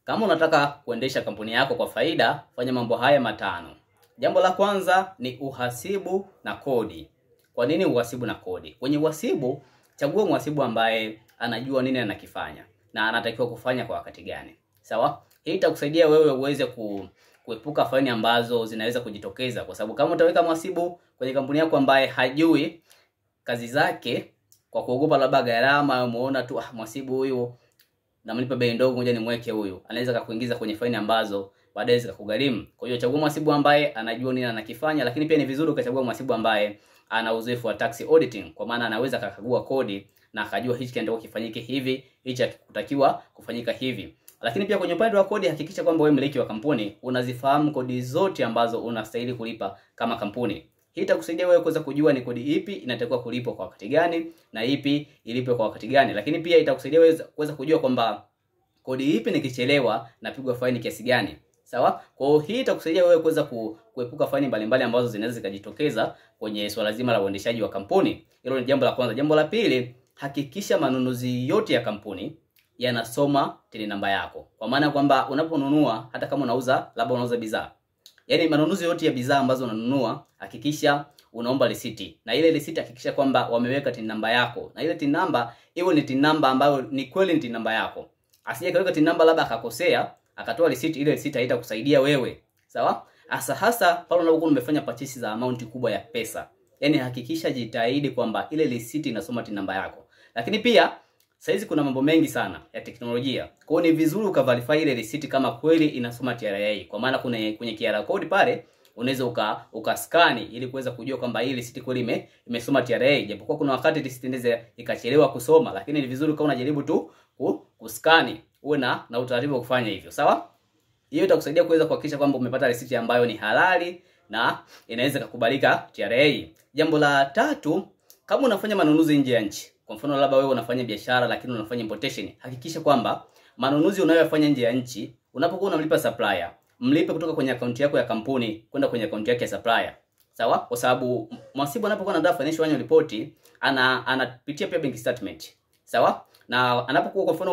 Kama unataka kuendesha kampuni yako kwa faida, fanya mambo haya matano. Jambo la kwanza ni uhasibu na kodi. Kwa nini uhasibu na kodi? Kwenye uhasibu, chagua mhasibu ambaye anajua nini anakifanya na anatakiwa kufanya kwa wakati gani. Sawa? Hii itakusaidia wewe uweze kuepuka faini ambazo zinaweza kujitokeza, kwa sababu kama utaweka mhasibu kwenye kampuni yako ambaye hajui kazi zake, kwa kuogopa labda gharama, umeona tu mhasibu huyu namlipa bei ndogo, ngoja nimweke huyu, anaweza kukuingiza kwenye faini ambazo baadaye zikakugharimu. Kwa hiyo chagua mhasibu ambaye anajua nini anakifanya, lakini pia ni vizuri ukachagua mhasibu ambaye ana uzoefu wa tax auditing, kwa maana anaweza kukagua kodi na akajua hichi kinatakiwa kifanyike hivi, hichi hakitakiwa kufanyika hivi. Lakini pia kwenye upande wa kodi, hakikisha kwamba wewe mmiliki wa kampuni unazifahamu kodi zote ambazo unastahili kulipa kama kampuni. Hii itakusaidia wewe kuweza kujua ni kodi ipi inatakiwa kulipwa kwa wakati gani na ipi ilipwe kwa wakati gani. Lakini pia itakusaidia wewe kuweza kujua kwamba kodi ipi nikichelewa napigwa faini kiasi gani. Sawa? Kwa hiyo hii itakusaidia wewe kuweza kuepuka faini mbalimbali ambazo zinaweza zikajitokeza kwenye swala zima la uendeshaji wa kampuni. Hilo ni jambo la kwanza. Jambo la pili, hakikisha manunuzi yote ya kampuni yanasoma TIN namba yako. Kwa maana kwamba unaponunua, hata kama unauza bidhaa, yaani manunuzi yote ya bidhaa ambazo unanunua, hakikisha unaomba risiti. Na ile risiti hakikisha kwamba wameweka TIN namba yako. Na ile TIN namba iwe ni TIN namba ambayo ni kweli ni TIN namba yako. Asije kaweka TIN namba labda akakosea, akatoa risiti, ile risiti haitakusaidia wewe. Sawa? Hasa pale unapokuwa umefanya purchase za amount kubwa ya pesa. Yaani hakikisha, jitahidi kwamba ile risiti inasoma TIN namba yako. Lakini pia saizi kuna mambo mengi sana ya teknolojia. Kwa hiyo ni vizuri ukaverify ile risiti kama kweli inasoma TRA. Kwa maana kwenye QR code pale unaweza ukascan ili kuweza kujua kwamba hii risiti kweli imesoma TRA. Japokuwa kuna wakati risiti inaweza ikachelewa kusoma, lakini ni vizuri kama unajaribu tu kuscan, uwe na utaratibu wa kufanya hivyo. Sawa? Hiyo itakusaidia kuweza kuhakikisha kwamba umepata risiti ambayo ni halali na inaweza kukubalika TRA. Jambo la tatu, kama unafanya manunuzi nje ya nchi, kwa mfano labda wewe unafanya biashara lakini unafanya importation, hakikisha kwamba manunuzi unayofanya nje ya nchi, unapokuwa unamlipa supplier, mlipe kutoka kwenye akaunti yako ya kampuni kwenda kwenye akaunti yake ya supplier. Sawa? Kwa sababu mhasibu anapokuwa anaandaa financial annual report, anapitia pia bank statement. Sawa? Na anapokuwa kwa mfano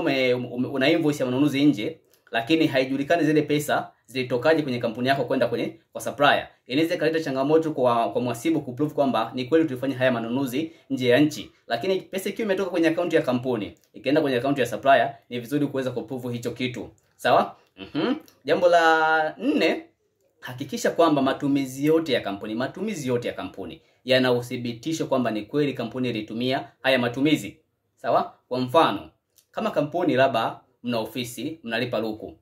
una invoice ya manunuzi nje, lakini haijulikani zile pesa zilitokaje kwenye kampuni yako kwenda kwa supplier, inaweza kuleta changamoto kwa mhasibu kuprove kwamba ni kweli tulifanya haya manunuzi nje ya nchi. Lakini pesa ikiwa imetoka kwenye akaunti ya kampuni ikaenda kwenye akaunti ya supplier, ni vizuri kuweza kuprove hicho kitu. Sawa? Jambo la 4, hakikisha kwamba matumizi yote ya kampuni yana uthibitisho kwamba ni kweli kampuni ilitumia haya matumizi. Sawa? Kwa mfano, kama kampuni labda mna ofisi, mnalipa luku.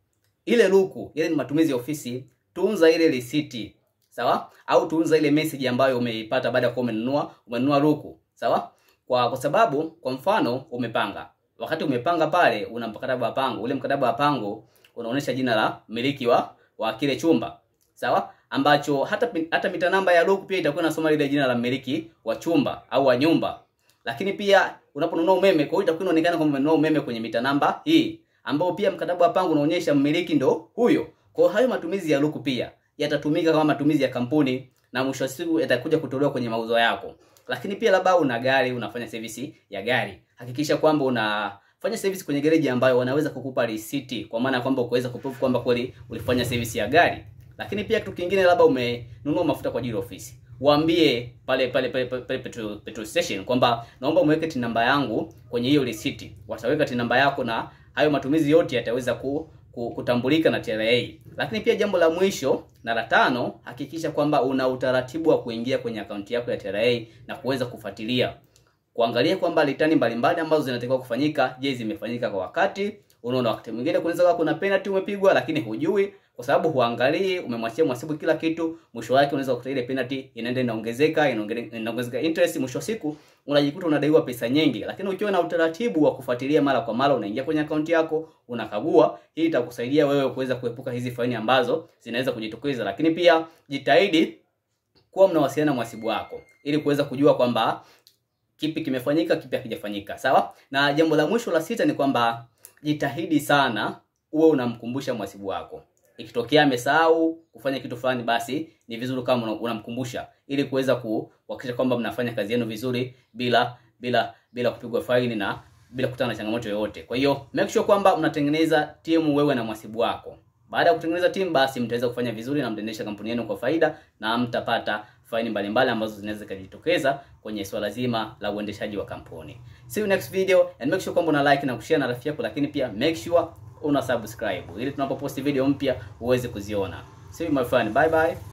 Ile luku, ile ni matumizi ya ofisi, tunza ile risiti. Sawa? Au tunza ile message ambayo umeipata baada ya kuwa umenunua luku. Sawa? Kwa sababu kwa mfano umepanga. Wakati umepanga pale una mkataba wa pango. Ule mkataba wa pango unaonyesha jina la mmiliki wa kile chumba. Sawa? Ambacho hata mita namba ya luku pia itakuwa inasoma ile jina la mmiliki wa chumba au wa nyumba. Lakini pia unaponunua umeme, kwa hiyo itakuwa inaonekana kwamba umenunua umeme kwenye mita namba hii, ambao pia mkataba wa pango unaonyesha mmiliki ndo huyo. Kwa hayo matumizi ya luku pia yatatumika kama matumizi ya kampuni na mwisho wa siku yatakuja kutolewa kwenye mauzo yako. Lakini pia labda una gari, unafanya service ya gari, hakikisha kwamba unafanya service kwenye garage ambayo wanaweza kukupa risiti, kwa maana kwamba ukaweza kuprove kwamba kweli ulifanya service ya gari. Lakini pia kitu kingine, labda umenunua mafuta kwa ajili ya ofisi, waambie pale petrol station kwamba naomba muweke TIN namba yangu kwenye hiyo risiti. Wataweka TIN namba yako na hayo matumizi yote yataweza kutambulika na TRA. Lakini pia jambo la mwisho na la 5, hakikisha kwamba una utaratibu wa kuingia kwenye akaunti yako ya TRA na kuweza kufuatilia, kuangalia kwamba litani mbalimbali ambazo zinatakiwa kufanyika, je, zimefanyika kwa wakati. Unaona wakati mwingine kunaweza kuwa kuna penalty umepigwa lakini hujui, kwa sababu huangalii, umemwachia mhasibu kila kitu. Mwisho wake unaweza kukuta ile penalty inaenda inaongezeka interest, mwisho siku unajikuta unadaiwa pesa nyingi. Lakini ukiwa na utaratibu wa kufuatilia mara kwa mara, unaingia kwenye akaunti yako, unakagua, hii itakusaidia wewe kuweza kuepuka hizi faini ambazo zinaweza kujitokeza. Lakini pia jitahidi kuwa mnawasiliana na mhasibu wako ili kuweza kujua kwamba kipi kimefanyika, kipi hakijafanyika. Sawa? Na jambo la mwisho la 6 ni kwamba jitahidi sana uwe unamkumbusha mhasibu wako. Ikitokea amesahau kufanya kitu fulani, basi ni vizuri kama unamkumbusha ili kuweza kuhakikisha kwamba mnafanya kazi yenu vizuri bila kupigwa faini na bila kukutana na changamoto yoyote. Kwa hiyo make sure kwamba mnatengeneza timu wewe na mhasibu wako. Baada ya kutengeneza timu, basi mtaweza kufanya vizuri na mtaendesha kampuni yenu kwa faida, na mtapata faini mbalimbali ambazo zinaweza kujitokeza kwenye swala zima la uendeshaji wa kampuni. See you next video, and make sure kwamba una like na kushare na rafiki yako, lakini pia make sure una subscribe ili tunapoposti video mpya uweze kuziona. See you my friend, bye bye.